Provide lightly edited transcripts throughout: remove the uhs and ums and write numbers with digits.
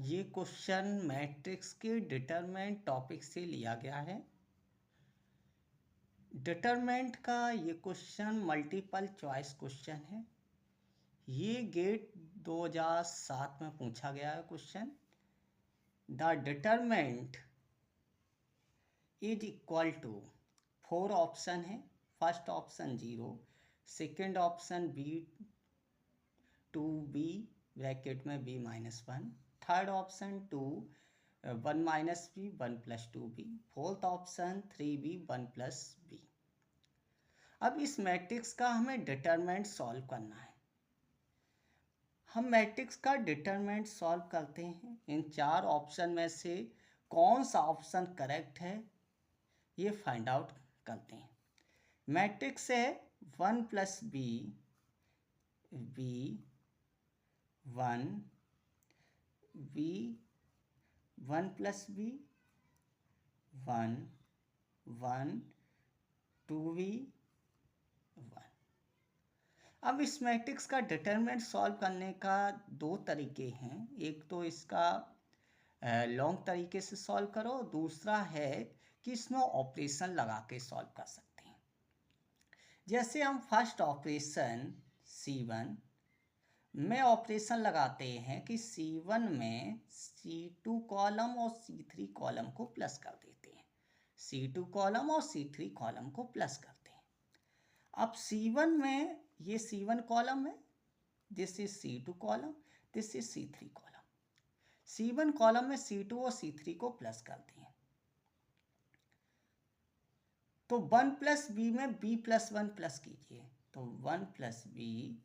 ये question matrix के determinant topic से लिया गया है। डिटरमिनेंट का ये क्वेश्चन मल्टीपल चॉइस क्वेश्चन है। ये गेट 2007 में पूछा गया है question. The determinant is equal to 4 option है। First option 0, second option b2b bracket में b-1, third option 2 1 minus B 1 plus 2b, fourth option 3b 1 plus b। अब इस मैट्रिक्स का हमें डिटरमिनेंट सॉल्व करना है। हम मैट्रिक्स का डिटरमिनेंट सॉल्व करते हैं। इन 4 ऑप्शन में से कौन सा ऑप्शन करेक्ट है ये फाइंड आउट करते हैं। मैट्रिक्स है 1 plus b b 1 b 1 plus b 1 1 2b 1। अब इस मैट्रिक्स का डिटरमिनेंट सॉल्व करने का 2 तरीके हैं। एक तो इसका लॉन्ग तरीके से सॉल्व करो, दूसरा है कि इसमें ऑपरेशन लगा के सॉल्व कर सकते हैं। जैसे हम फर्स्ट ऑपरेशन C1 में ऑपरेशन लगाते हैं कि C1 में C2 कॉलम और C3 कॉलम को प्लस कर देते हैं। C2 कॉलम और C3 कॉलम को प्लस करते हैं। अब C1 में ये C1 कॉलम है, this is C2 column, this is C3 column. C1 column में C2 और C3 को प्लस करते हैं तो 1 प्लस बी में b प्लस 1 प्लस कीजिए तो 1 plus b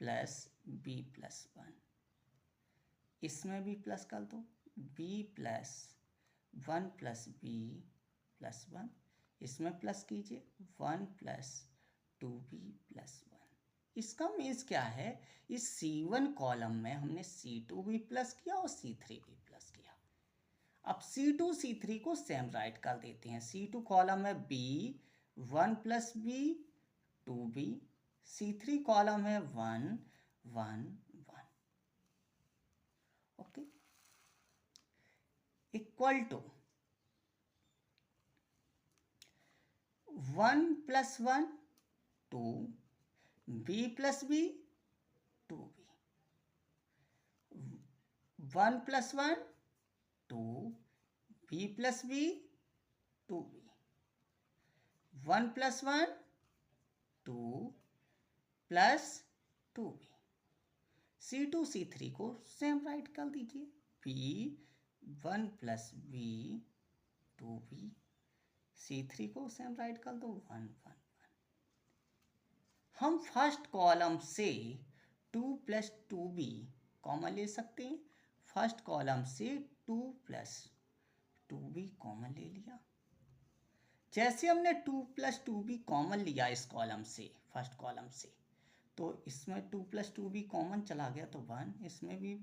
plus b plus 1। इसमें भी प्लस कर दो, b plus 1 plus b plus 1। इसमें प्लस कीजिए 1 प्लस 2b प्लस 1। इसका मीन्स क्या है, इस C1 कॉलम में हमने C2 भी प्लस किया और C3 भी प्लस किया। अब C2 C3 को सेम राइट कर देते हैं। C2 कॉलम में b 1 plus b 2b, C3 column में 1 1 1। Okay, equal to 1 plus 1 2 b plus b 2b, 1 plus 1 2 b plus b 2b, 1 plus 1 2 plus 2b। C2 C3 को same right कर दीजिए, b 1 plus b 2b, C3 को same right कर दो 1 1 1। हम first column से 2 plus 2b common ले सकते हैं। फर्स्ट कॉलम से 2 प्लस 2b कॉमन ले लिया। जैसे हमने 2 प्लस 2b कॉमन लिया इस कॉलम से, फर्स्ट कॉलम से, तो इसमें 2 प्लस 2b कॉमन चला गया तो 1, इसमें भी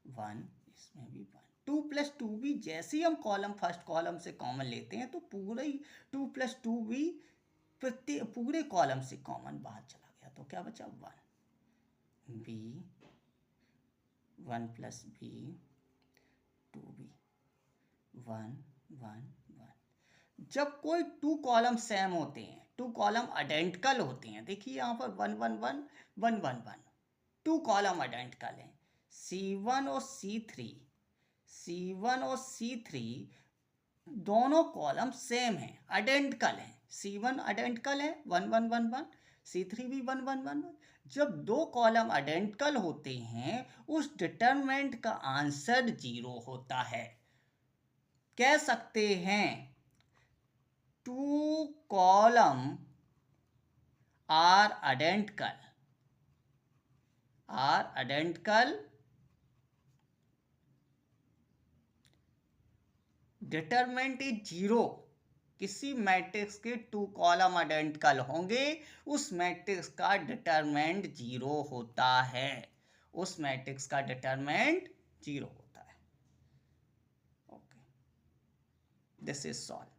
1, इसमें भी 1। 2 प्लस 2b जैसे ही हम कॉलम फर्स्ट कॉलम से कॉमन लेते हैं तो पूरा ही 2 प्लस 2b पूरे कॉलम से कॉमन बाहर चला गया तो क्या बचा 1 b 1 प्लस b 2b 1 1 1। जब कोई 2 कॉलम सेम होते हैं, 2 कॉलम आइडेंटिकल होते हैं, देखिए यहाँ पर 1 1 1 1 1 1, 2 कॉलम आइडेंटिकल हैं। C1 और C3, C1 और C3 दोनों कॉलम सेम हैं, आइडेंटिकल हैं। C1 आइडेंटिकल है 1 1 1 1, C3 भी 1 1 1 1। जब 2 कॉलम आइडेंटिकल होते हैं उस डिटरमिनेंट का आंसर 0 होता है। कह सकते हैं 2 column are identical, determinant is 0। किसी मैट्रिक्स के 2 कॉलम आइडेंटिकल होंगे उस मैट्रिक्स का डिटरमिनेंट 0 होता है, उस मैट्रिक्स का डिटरमिनेंट 0 होता है। Okay, this is solve.